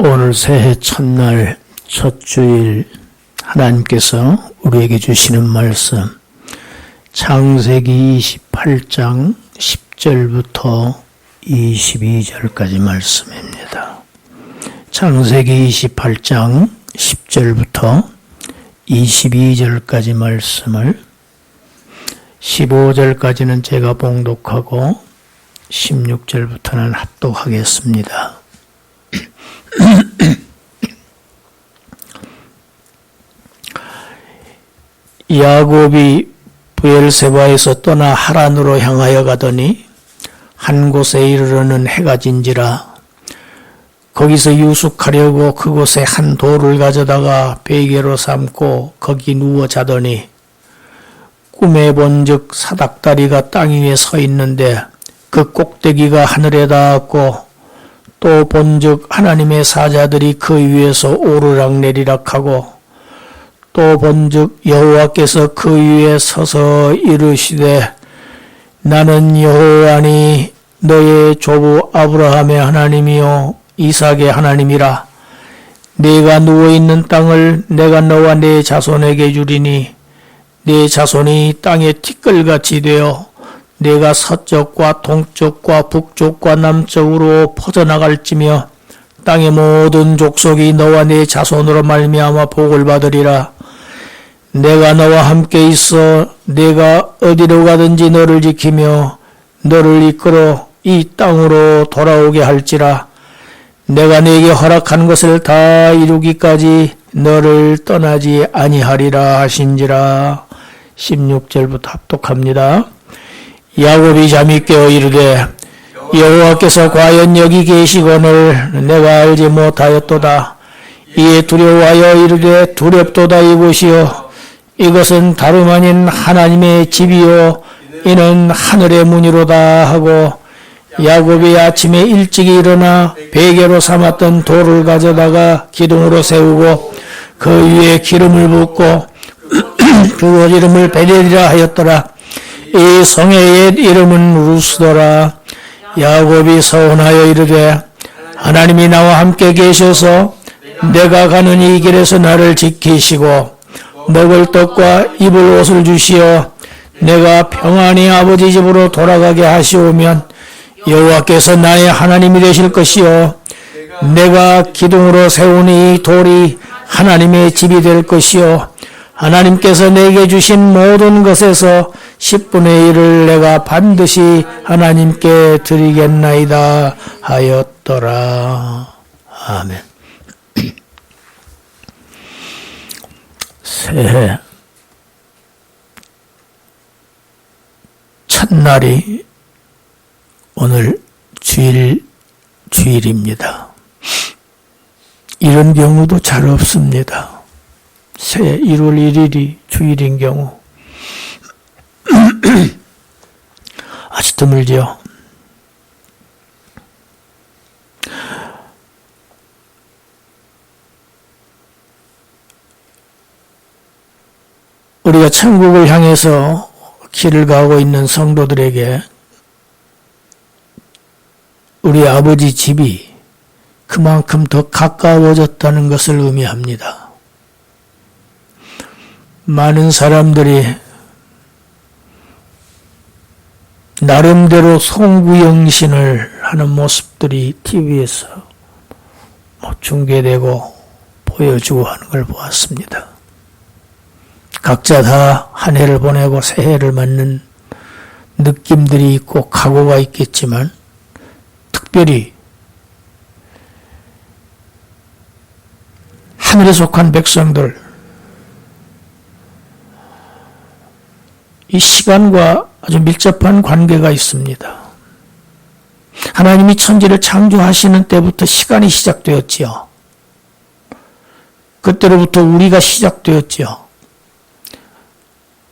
오늘 새해 첫날 첫 주일 하나님께서 우리에게 주시는 말씀 창세기 28장 10절부터 22절까지 말씀입니다. 창세기 28장 10절부터 22절까지 말씀을 15절까지는 제가 봉독하고 16절부터는 합독하겠습니다. 야곱이 브엘세바에서 떠나 하란으로 향하여 가더니 한 곳에 이르러는 해가 진지라. 거기서 유숙하려고 그곳에 한 돌을 가져다가 베개로 삼고 거기 누워 자더니 꿈에 본즉 사닥다리가 땅 위에 서 있는데 그 꼭대기가 하늘에 닿았고 또 본즉 하나님의 사자들이 그 위에서 오르락내리락 하고 또 본즉 여호와께서 그 위에 서서 이르시되 나는 여호와니 너의 조부 아브라함의 하나님이요 이삭의 하나님이라. 네가 누워있는 땅을 내가 너와 네 자손에게 주리니 네 자손이 땅의 티끌같이 되어 내가 서쪽과 동쪽과 북쪽과 남쪽으로 퍼져나갈지며 땅의 모든 족속이 너와 네 자손으로 말미암아 복을 받으리라. 내가 너와 함께 있어 내가 어디로 가든지 너를 지키며 너를 이끌어 이 땅으로 돌아오게 할지라. 내가 네게 허락한 것을 다 이루기까지 너를 떠나지 아니하리라 하신지라. 16절부터 합독합니다. 야곱이 잠이 깨어 이르되 여호와께서 과연 여기 계시거늘 내가 알지 못하였도다. 이에 두려워하여 이르되 두렵도다. 이곳이요 이것은 다름 아닌 하나님의 집이요 이는 하늘의 문이로다 하고 야곱이 아침에 일찍이 일어나 베개로 삼았던 돌을 가져다가 기둥으로 세우고 그 위에 기름을 붓고 그곳 이름을 베델이라 하였더라. 이 성의 옛 이름은 루스더라. 야곱이 서운하여 이르되 하나님이 나와 함께 계셔서 내가 가는 이 길에서 나를 지키시고 먹을 떡과 입을 옷을 주시어 내가 평안히 아버지 집으로 돌아가게 하시오면 여호와께서 나의 하나님이 되실 것이요 내가 기둥으로 세운 이 돌이 하나님의 집이 될 것이요 하나님께서 내게 주신 모든 것에서 10분의 1을 내가 반드시 하나님께 드리겠나이다 하였더라. 아멘. 새해 첫날이 오늘 주일입니다. 이런 경우도 잘 없습니다. 새해 1월 1일이 주일인 경우 아주 드물지요. 우리가 천국을 향해서 길을 가고 있는 성도들에게 우리 아버지 집이 그만큼 더 가까워졌다는 것을 의미합니다. 많은 사람들이 나름대로 송구영신을 하는 모습들이 TV에서 중계되고 보여주고 하는 걸 보았습니다. 각자 다 한 해를 보내고 새해를 맞는 느낌들이 있고 각오가 있겠지만 특별히 하늘에 속한 백성들 이 시간과 아주 밀접한 관계가 있습니다. 하나님이 천지를 창조하시는 때부터 시간이 시작되었지요. 그때로부터 우리가 시작되었지요.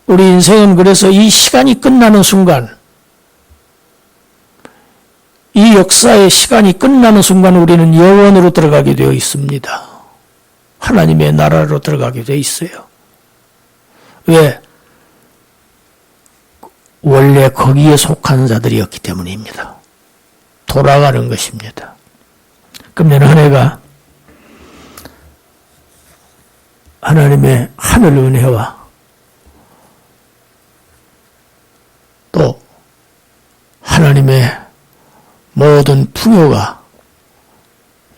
우리 인생은 그래서 이 시간이 끝나는 순간, 이 역사의 시간이 끝나는 순간 우리는 영원으로 들어가게 되어 있습니다. 하나님의 나라로 들어가게 되어 있어요. 왜? 원래 거기에 속한 자들이었기 때문입니다. 돌아가는 것입니다. 금년 한 해가 하나님의 하늘 은혜와 또 하나님의 모든 풍요가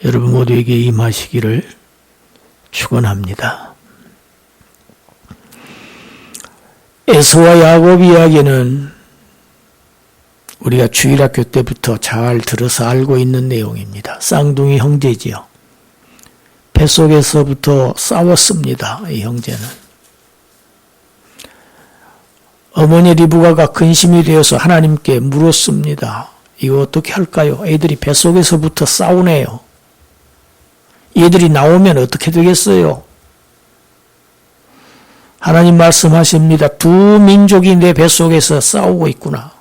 여러분 모두에게 임하시기를 축원합니다. 에서와 야곱 이야기는 우리가 주일학교 때부터 잘 들어서 알고 있는 내용입니다. 쌍둥이 형제지요. 뱃속에서부터 싸웠습니다. 이 형제는. 어머니 리브가가 근심이 되어서 하나님께 물었습니다. 이거 어떻게 할까요? 애들이 뱃속에서부터 싸우네요. 얘들이 나오면 어떻게 되겠어요? 하나님 말씀하십니다. 두 민족이 내 뱃속에서 싸우고 있구나.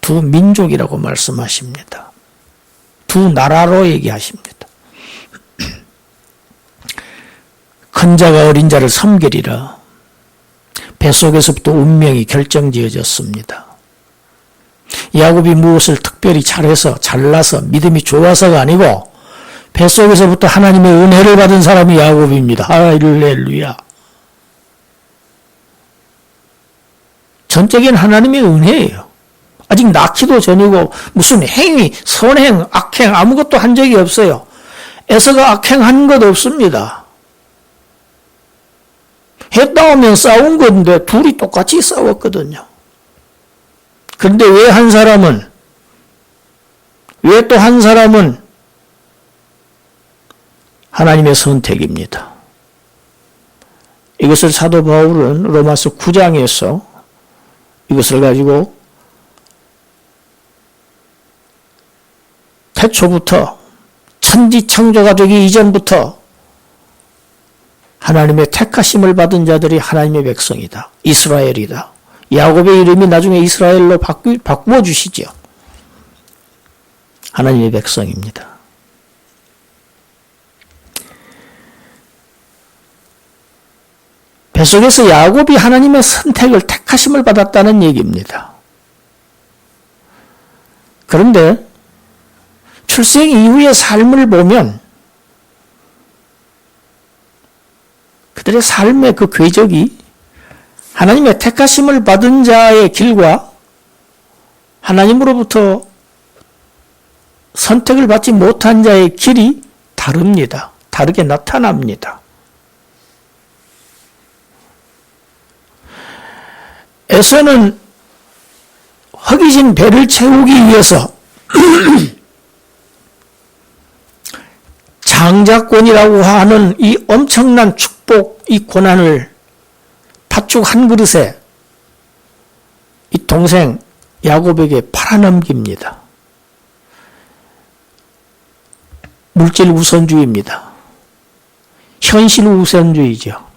두 민족이라고 말씀하십니다. 두 나라로 얘기하십니다. 큰 자가 어린 자를 섬기리라. 뱃속에서부터 운명이 결정지어졌습니다. 야곱이 무엇을 특별히 잘해서 잘나서 믿음이 좋아서가 아니고 뱃속에서부터 하나님의 은혜를 받은 사람이 야곱입니다. 할렐루야. 전적인 하나님의 은혜예요. 아직 낳기도 전이고 무슨 행위, 선행, 악행 아무것도 한 적이 없어요. 에서가 악행한 것 없습니다. 했다오면 싸운 건데 둘이 똑같이 싸웠거든요. 그런데 왜 한 사람은 왜 또 한 사람은 하나님의 선택입니다. 이것을 사도 바울은 로마서 9장에서 이것을 가지고 태초부터 천지창조가 되기 이전부터 하나님의 택하심을 받은 자들이 하나님의 백성이다. 이스라엘이다. 야곱의 이름이 나중에 이스라엘로 바꾸어 주시죠. 하나님의 백성입니다. 뱃속에서 야곱이 하나님의 선택을 택하심을 받았다는 얘기입니다. 그런데 출생 이후의 삶을 보면 그들의 삶의 그 궤적이 하나님의 택하심을 받은 자의 길과 하나님으로부터 선택을 받지 못한 자의 길이 다릅니다. 다르게 나타납니다. 에서는 허기진 배를 채우기 위해서 장자권이라고 하는 이 엄청난 축복, 이 고난을 팥죽 한 그릇에 이 동생 야곱에게 팔아넘깁니다. 물질 우선주의입니다. 현실 우선주의죠.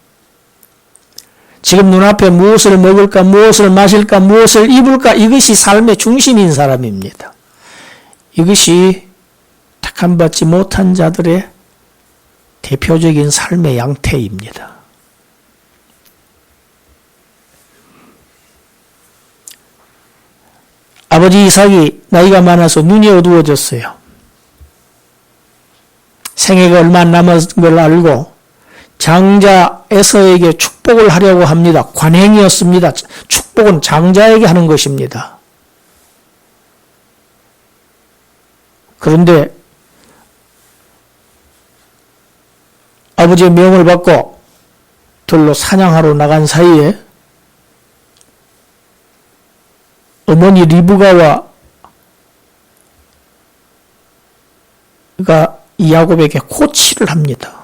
지금 눈앞에 무엇을 먹을까, 무엇을 마실까, 무엇을 입을까, 이것이 삶의 중심인 사람입니다. 이것이 택함받지 못한 자들의 대표적인 삶의 양태입니다. 아버지 이삭이 나이가 많아서 눈이 어두워졌어요. 생애가 얼마 남은 걸 알고 장자 에서에게 축복을 하려고 합니다. 관행이었습니다. 축복은 장자에게 하는 것입니다. 그런데 아버지의 명을 받고 들로 사냥하러 나간 사이에 어머니 리브가와 야곱에게 코치를 합니다.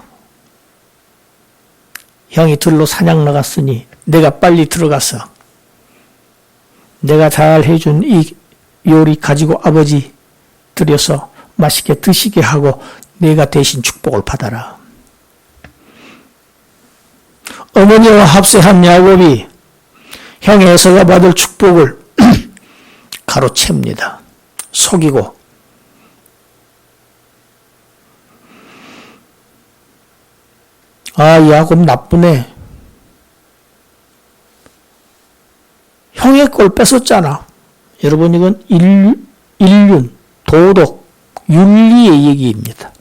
형이 들로 사냥 나갔으니 내가 빨리 들어가서 내가 잘 해준 이 요리 가지고 아버지 들여서 맛있게 드시게 하고 내가 대신 축복을 받아라. 어머니와 합세한 야곱이 형 에서가 받을 축복을 가로챕니다. 속이고 야곱 나쁘네. 형의 걸 뺏었잖아. 여러분 이건 인륜, 도덕, 윤리의 얘기입니다.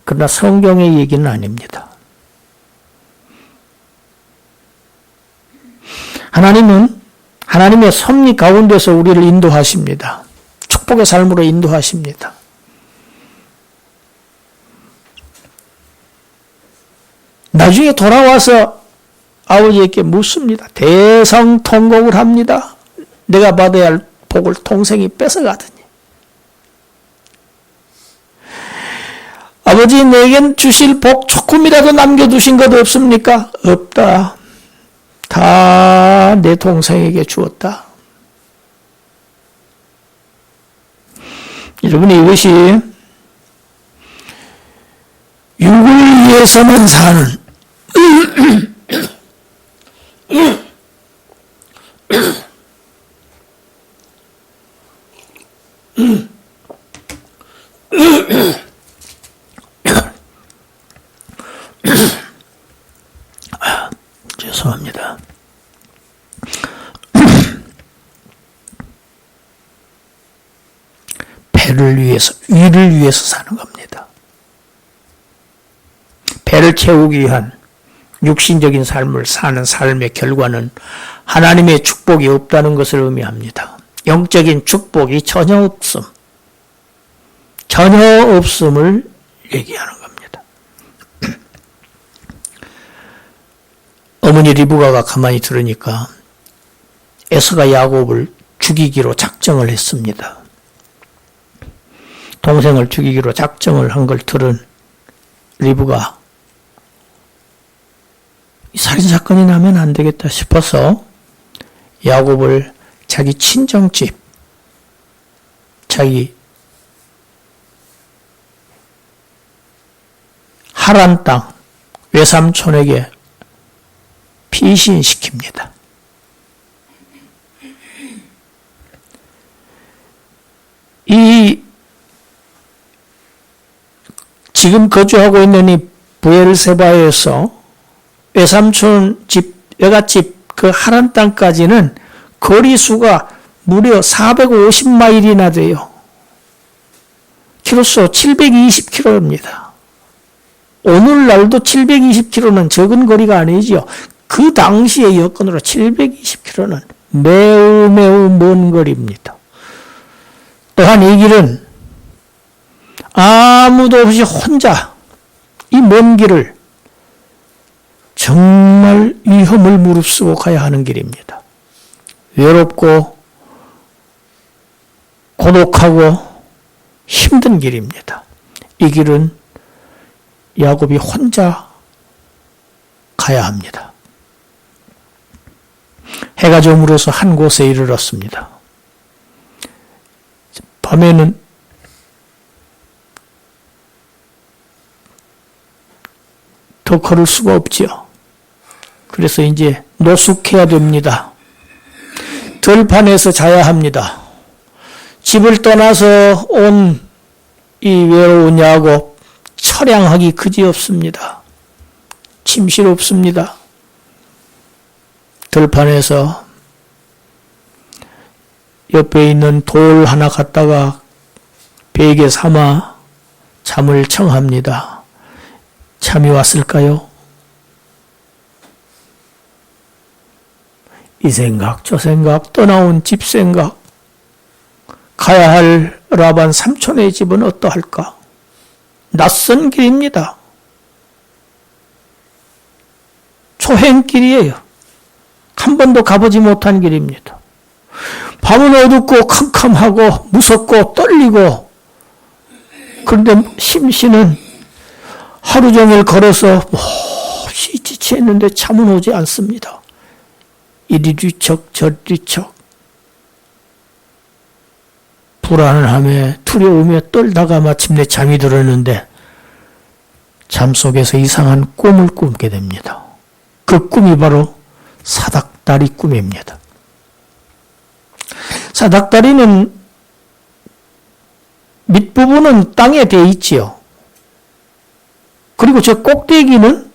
그러나 성경의 얘기는 아닙니다. 하나님은 하나님의 섭리 가운데서 우리를 인도하십니다. 축복의 삶으로 인도하십니다. 나중에 돌아와서 아버지에게 묻습니다. 대성통곡을 합니다. 내가 받아야 할 복을 동생이 뺏어가더니. 아버지 내겐 주실 복 조금이라도 남겨두신 것 없습니까? 없다. 다 내 동생에게 주었다. 여러분 이것이 육을 위해서만 사는 죄송합니다. 배를 위해서, 위를 위해서 사는 겁니다. 배를 채우기 위한 육신적인 삶을 사는 삶의 결과는 하나님의 축복이 없다는 것을 의미합니다. 영적인 축복이 전혀 없음. 전혀 없음을 얘기하는 겁니다. 어머니 리브가가 가만히 들으니까 에서가 야곱을 죽이기로 작정을 했습니다. 동생을 죽이기로 작정을 한 걸 들은 리브가 살인사건이 나면 안 되겠다 싶어서 야곱을 자기 친정집, 자기 하란 땅, 외삼촌에게 피신시킵니다. 이 지금 거주하고 있는 이 부엘세바에서 외삼촌 집, 외갓집 그 하란 땅까지는 거리수가 무려 450마일이나 돼요. 키로수 720km입니다. 오늘날도 720km는 적은 거리가 아니죠. 그 당시의 여건으로 720km는 매우 먼 거리입니다. 또한 이 길은 아무도 없이 혼자 이 먼 길을 정말 위험을 무릅쓰고 가야 하는 길입니다. 외롭고 고독하고 힘든 길입니다. 이 길은 야곱이 혼자 가야 합니다. 해가 저물어서 한 곳에 이르렀습니다. 밤에는 더 걸을 수가 없지요. 그래서 이제 노숙해야 됩니다. 들판에서 자야 합니다. 집을 떠나서 온 이 외로운 야곱, 처량하기 그지없습니다. 침실 없습니다. 들판에서 옆에 있는 돌 하나 갖다가 베개 삼아 잠을 청합니다. 잠이 왔을까요? 이 생각, 저 생각, 떠나온 집 생각, 가야 할 라반 삼촌의 집은 어떠할까? 낯선 길입니다. 초행길이에요. 한 번도 가보지 못한 길입니다. 밤은 어둡고 캄캄하고 무섭고 떨리고, 그런데 심씨는 하루 종일 걸어서 몹시 지치했는데 잠은 오지 않습니다. 이리 뒤척 저리 뒤척 불안함에 두려움에 떨다가 마침내 잠이 들었는데 잠 속에서 이상한 꿈을 꾸게 됩니다. 그 꿈이 바로 사닥다리 꿈입니다. 사닥다리는 밑부분은 땅에 대 있지요. 그리고 저 꼭대기는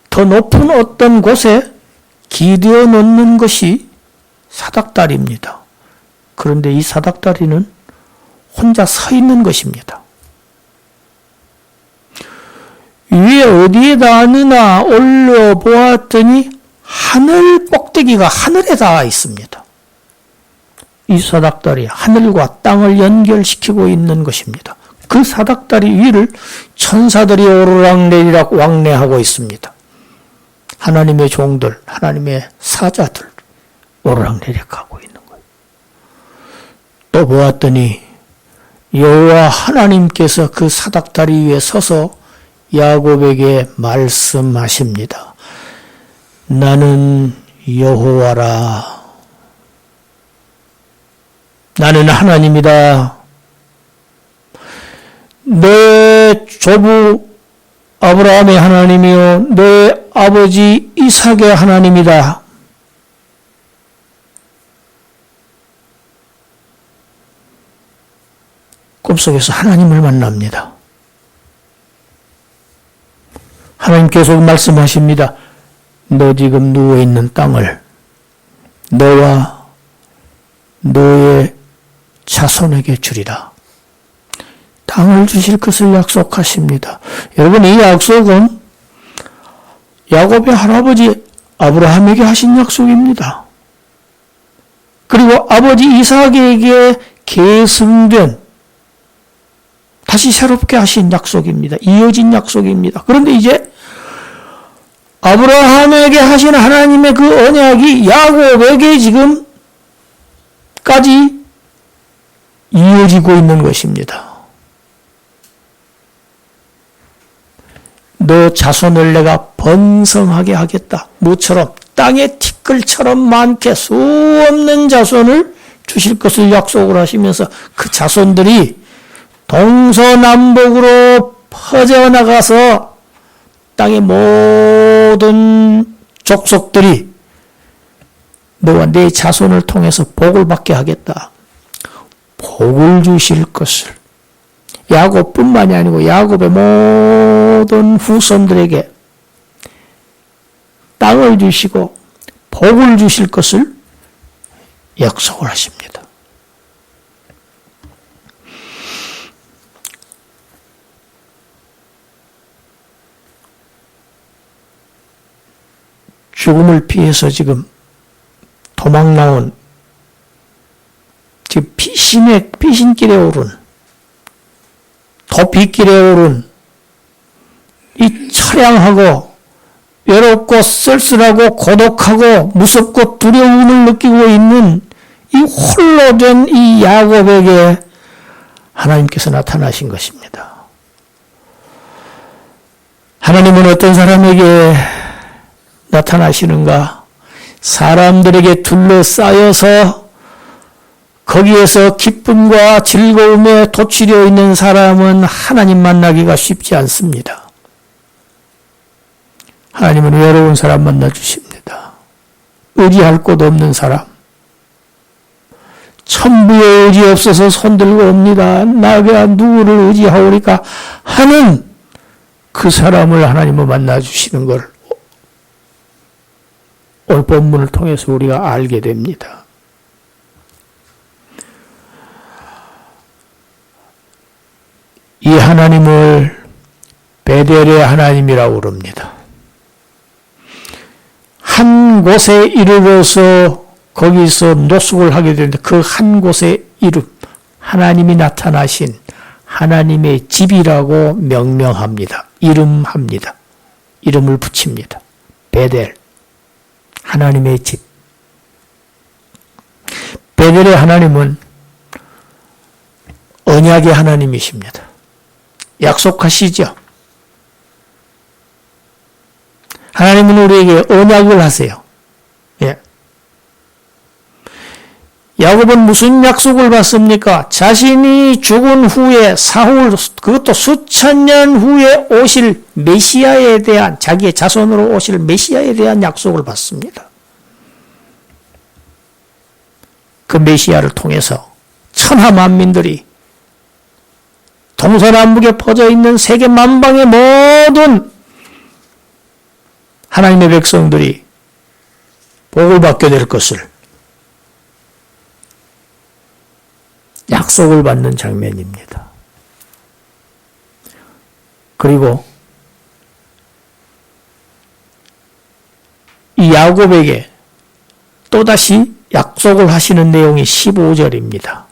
더 높은 어떤 곳에 기대어 놓는 것이 사닥다리입니다. 그런데 이 사닥다리는 혼자 서 있는 것입니다. 위에 어디에 닿느나 올려보았더니 하늘 꼭대기가 하늘에 닿아 있습니다. 이 사닥다리 하늘과 땅을 연결시키고 있는 것입니다. 그 사닥다리 위를 천사들이 오르락내리락 왕래하고 있습니다. 하나님의 종들, 하나님의 사자들 오르락내리락하고 있는 거예요. 또 보았더니 여호와 하나님께서 그 사닥다리 위에 서서 야곱에게 말씀하십니다. 나는 여호와라. 나는 하나님이다. 내 조부 아브라함의 하나님이요 내 아버지 이삭의 하나님이다. 꿈속에서 하나님을 만납니다. 하나님 계속 말씀하십니다. 너 지금 누워있는 땅을 너와 너의 자손에게 주리라. 땅을 주실 것을 약속하십니다. 여러분, 이 약속은 야곱의 할아버지 아브라함에게 하신 약속입니다. 그리고 아버지 이삭에게 계승된 다시 새롭게 하신 약속입니다. 이어진 약속입니다. 그런데 이제 아브라함에게 하신 하나님의 그 언약이 야곱에게 지금까지 이어지고 있는 것입니다. 너 자손을 내가 번성하게 하겠다. 모처럼 땅의 티끌처럼 많게 수없는 자손을 주실 것을 약속을 하시면서 그 자손들이 동서남북으로 퍼져나가서 땅의 모든 족속들이 너와 내 자손을 통해서 복을 받게 하겠다. 복을 주실 것을 야곱뿐만이 아니고 야곱의 모든 후손들에게 땅을 주시고 복을 주실 것을 약속을 하십니다. 죽음을 피해서 지금 도망 나온 지금 피신길에 오른 도피길에 오른 이 처량하고 외롭고 쓸쓸하고 고독하고 무섭고 두려움을 느끼고 있는 이 홀로 된 이 야곱에게 하나님께서 나타나신 것입니다. 하나님은 어떤 사람에게 나타나시는가? 사람들에게 둘러싸여서 거기에서 기쁨과 즐거움에 도취려 있는 사람은 하나님 만나기가 쉽지 않습니다. 하나님은 외로운 사람 만나주십니다. 의지할 곳 없는 사람, 천부에 의지 없어서 손들고 옵니다. 나가 누구를 의지하오리까 하는 그 사람을 하나님은 만나주시는 걸 오늘 본문을 통해서 우리가 알게 됩니다. 이 하나님을 베델의 하나님이라고 부릅니다. 한 곳에 이르러서 거기서 노숙을 하게 되는데 그 한 곳의 이름, 하나님이 나타나신 하나님의 집이라고 명명합니다. 이름합니다. 이름을 붙입니다. 베델, 하나님의 집. 베델의 하나님은 언약의 하나님이십니다. 약속하시죠. 하나님은 우리에게 언약을 하세요. 예. 야곱은 무슨 약속을 받습니까? 자신이 죽은 후에 사후, 그것도 수천 년 후에 오실 메시아에 대한, 자기의 자손으로 오실 메시아에 대한 약속을 받습니다. 그 메시아를 통해서 천하 만민들이 동서남북에 퍼져 있는 세계 만방의 모든 하나님의 백성들이 복을 받게 될 것을 약속을 받는 장면입니다. 그리고 이 야곱에게 또다시 약속을 하시는 내용이 15절입니다.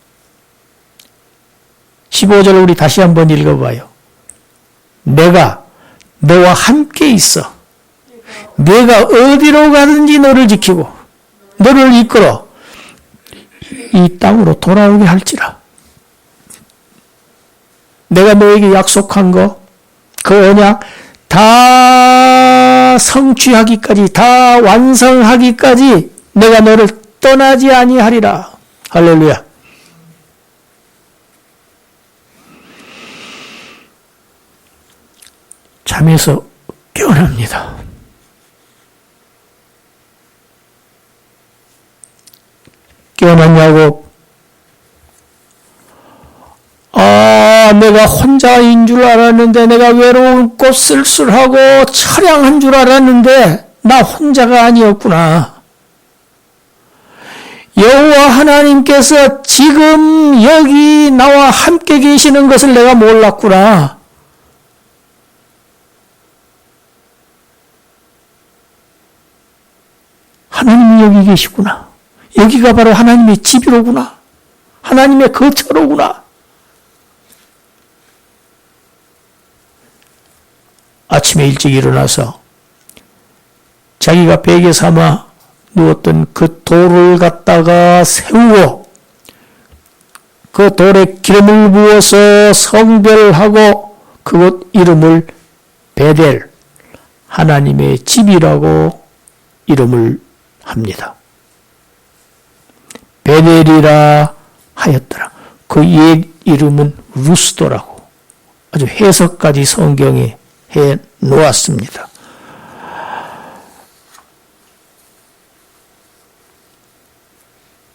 15절을 우리 다시 한번 읽어봐요. 내가 너와 함께 있어. 내가 어디로 가든지 너를 지키고 너를 이끌어 이 땅으로 돌아오게 할지라. 내가 너에게 약속한 거, 그 언약 다 성취하기까지, 다 완성하기까지 내가 너를 떠나지 아니하리라. 할렐루야. 잠에서 깨어납니다. 깨어났냐고? 내가 혼자인 줄 알았는데, 내가 외롭고 쓸쓸하고 처량한 줄 알았는데 나 혼자가 아니었구나. 여호와 하나님께서 지금 여기 나와 함께 계시는 것을 내가 몰랐구나. 하나님이 여기 계시구나. 여기가 바로 하나님의 집이로구나. 하나님의 거처로구나. 아침에 일찍 일어나서 자기가 베개 삼아 누웠던 그 돌을 갖다가 세우고 그 돌에 기름을 부어서 성별하고 그곳 이름을 베델, 하나님의 집이라고 이름을 합니다. 베델이라 하였더라. 그 옛 이름은 루스도라고 아주 해석까지 성경에 해 놓았습니다.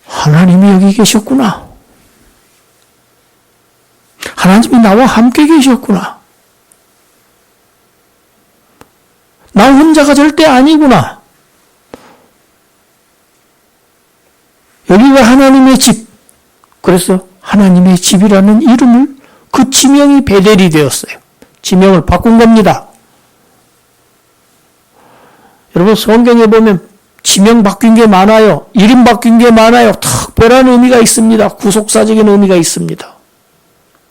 하나님이 여기 계셨구나. 하나님이 나와 함께 계셨구나. 나 혼자가 절대 아니구나. 여기가 하나님의 집. 그래서 하나님의 집이라는 이름을, 그 지명이 베델이 되었어요. 지명을 바꾼 겁니다. 여러분, 성경에 보면 지명 바뀐 게 많아요. 이름 바뀐 게 많아요. 특별한 의미가 있습니다. 구속사적인 의미가 있습니다.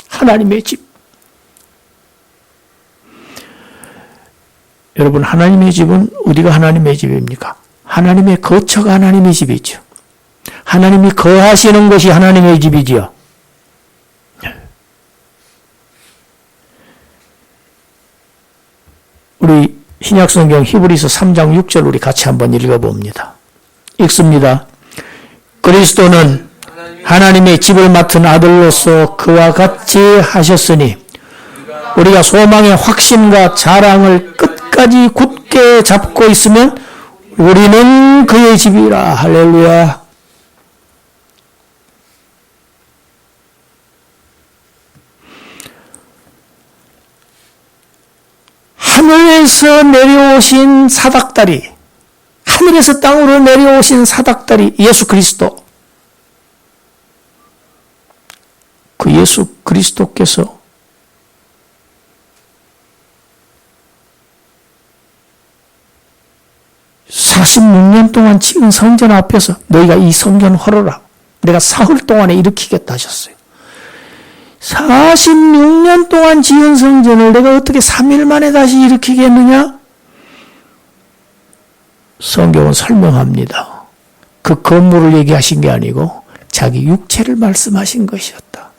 하나님의 집. 여러분, 하나님의 집은 어디가 하나님의 집입니까? 하나님의 거처가 하나님의 집이죠. 하나님이 거하시는 곳이 하나님의 집이지요. 우리 신약성경 히브리서 3장 6절 우리 같이 한번 읽어봅니다. 읽습니다. 그리스도는 하나님의 집을 맡은 아들로서 그와 같이 하셨으니 우리가 소망의 확신과 자랑을 끝까지 굳게 잡고 있으면 우리는 그의 집이라. 할렐루야. 하늘에서 내려오신 사닥다리, 하늘에서 땅으로 내려오신 사닥다리 예수 그리스도. 그 예수 그리스도께서 (46년) 동안 지은 성전 앞에서 너희가 이 성전 헐어라. 내가 사흘 동안에 일으키겠다 하셨어요. 46년 동안 지은 성전을 내가 어떻게 3일 만에 다시 일으키겠느냐? 성경은 설명합니다. 그 건물을 얘기하신 게 아니고 자기 육체를 말씀하신 것이었다.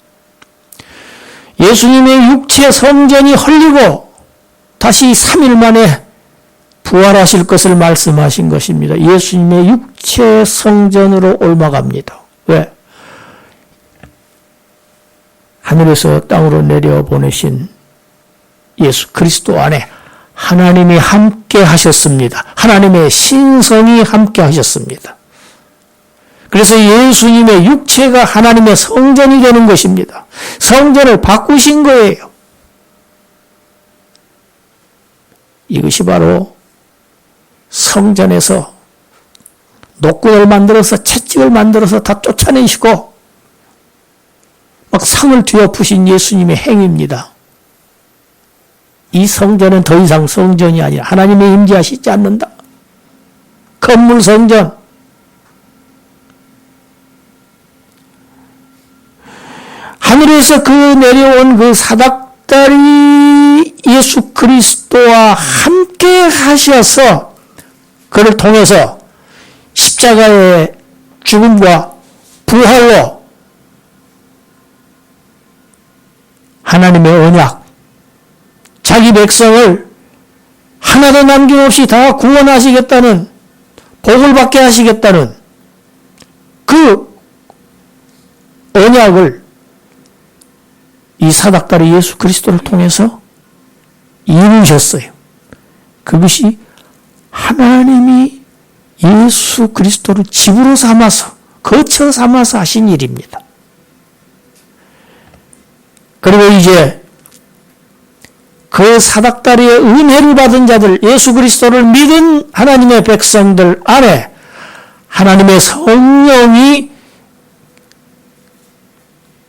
예수님의 육체 성전이 헐리고 다시 3일 만에 부활하실 것을 말씀하신 것입니다. 예수님의 육체 성전으로 옮아갑니다. 왜? 하늘에서 땅으로 내려보내신 예수 그리스도 안에 하나님이 함께 하셨습니다. 하나님의 신성이 함께 하셨습니다. 그래서 예수님의 육체가 하나님의 성전이 되는 것입니다. 성전을 바꾸신 거예요. 이것이 바로 성전에서 노끈을 만들어서 채찍을 만들어서 다 쫓아내시고 막 상을 뒤엎으신 예수님의 행위입니다. 이 성전은 더 이상 성전이 아니라 하나님의 임재하시지 않는다. 건물 성전. 하늘에서 그 내려온 그 사닥다리 예수 그리스도와 함께 하셔서 그를 통해서 십자가의 죽음과 부활로 하나님의 언약, 자기 백성을 하나도 남김없이 다 구원하시겠다는, 복을 받게 하시겠다는 그 언약을 이 사닥다리 예수 그리스도를 통해서 이루셨어요. 그것이 하나님이 예수 그리스도를 집으로 삼아서, 거처 삼아서 하신 일입니다. 그리고 이제 그 사닥다리의 은혜를 받은 자들, 예수 그리스도를 믿은 하나님의 백성들 안에 하나님의 성령이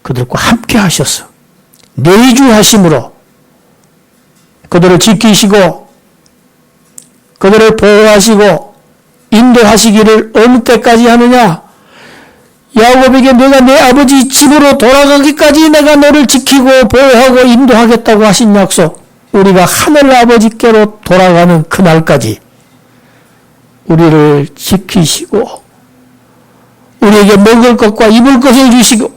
그들과 함께 하셔서 내주하심으로 그들을 지키시고 그들을 보호하시고 인도하시기를 어느 때까지 하느냐? 야곱에게 내가 내 아버지 집으로 돌아가기까지 내가 너를 지키고 보호하고 인도하겠다고 하신 약속, 우리가 하늘 아버지께로 돌아가는 그날까지 우리를 지키시고 우리에게 먹을 것과 입을 것을 주시고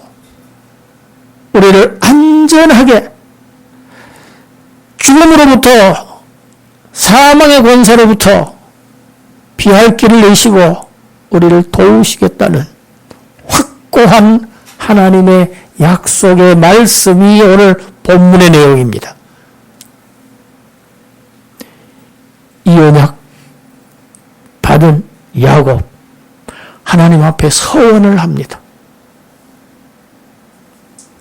우리를 안전하게 죽음으로부터, 사망의 권세로부터 피할 길을 내시고 우리를 도우시겠다는 확고한 하나님의 약속의 말씀이 오늘 본문의 내용입니다. 이 언약 받은 야곱, 하나님 앞에 서원을 합니다.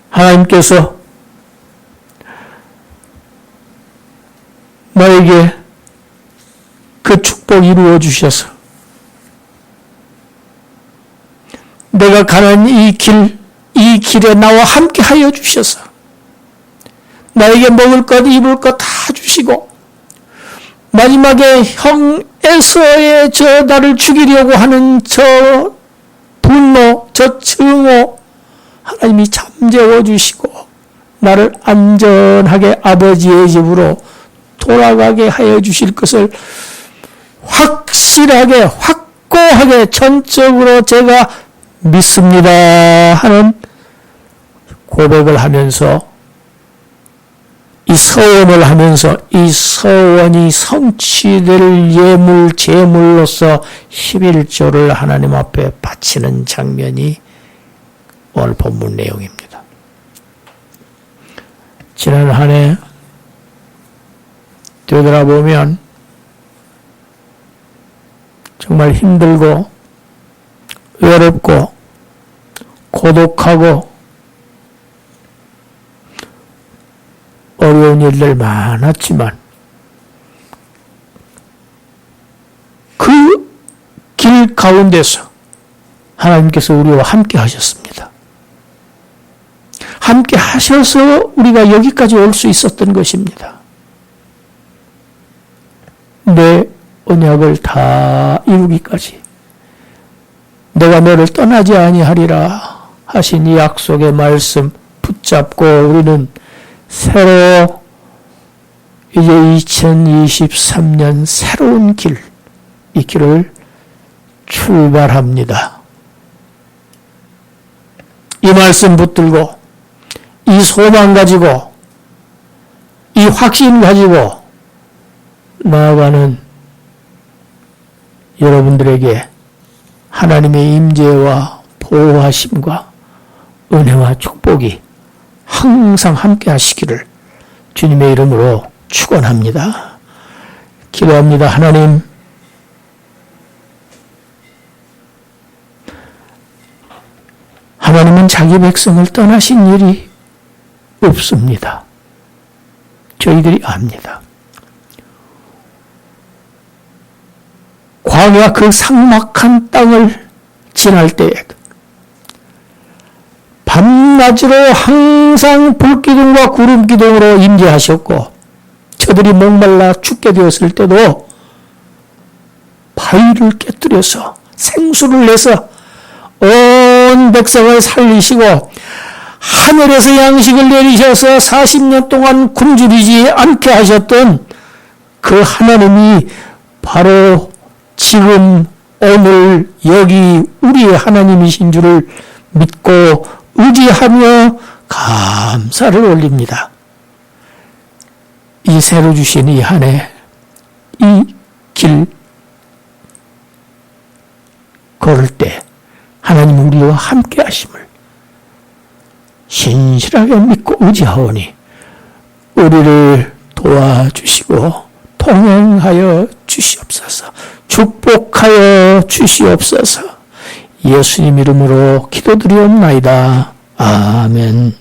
하나님께서 나에게 그 축복 이루어 주셔서 내가 가는 이 길에 나와 함께 하여 주셔서 나에게 먹을 것, 입을 것 다 주시고 마지막에 형 에서의 저 나를 죽이려고 하는 저 분노, 저 증오 하나님이 잠재워 주시고 나를 안전하게 아버지의 집으로 돌아가게 하여 주실 것을 확실하게, 확고하게, 전적으로 제가 믿습니다 하는 고백을 하면서, 이 서원을 하면서 이 서원이 성취될 예물, 제물로서 11조를 하나님 앞에 바치는 장면이 오늘 본문 내용입니다. 지난 한 해 되돌아보면 정말 힘들고 외롭고 고독하고 어려운 일들 많았지만 그 길 가운데서 하나님께서 우리와 함께 하셨습니다. 함께 하셔서 우리가 여기까지 올 수 있었던 것입니다. 내 언약을 다 이루기까지 내가 너를 떠나지 아니하리라 하신 이 약속의 말씀 붙잡고 우리는 새로 이제 2023년 새로운 길, 이 길을 출발합니다. 이 말씀 붙들고 이 소망 가지고 이 확신 가지고 나아가는 여러분들에게 하나님의 임재와 보호하심과 은혜와 축복이 항상 함께 하시기를 주님의 이름으로 축원합니다. 기도합니다. 하나님은 자기 백성을 떠나신 일이 없습니다. 저희들이 압니다. 광야 그 삭막한 땅을 지날 때에도 밤낮으로 항상 불기둥과 구름기둥으로 임재하셨고 저들이 목말라 죽게 되었을 때도 바위를 깨뜨려서 생수를 내서 온 백성을 살리시고 하늘에서 양식을 내리셔서 40년 동안 굶주리지 않게 하셨던 그 하나님이 바로 지금 오늘 여기 우리의 하나님이신 줄을 믿고 의지하며 감사를 올립니다. 이 새로 주신 이 한 해, 이 길 걸을 때 하나님 우리와 함께 하심을 신실하게 믿고 의지하오니 우리를 도와주시고 동행하여 주시옵소서. 축복하여 주시옵소서. 예수님 이름으로 기도드리옵나이다. 아멘.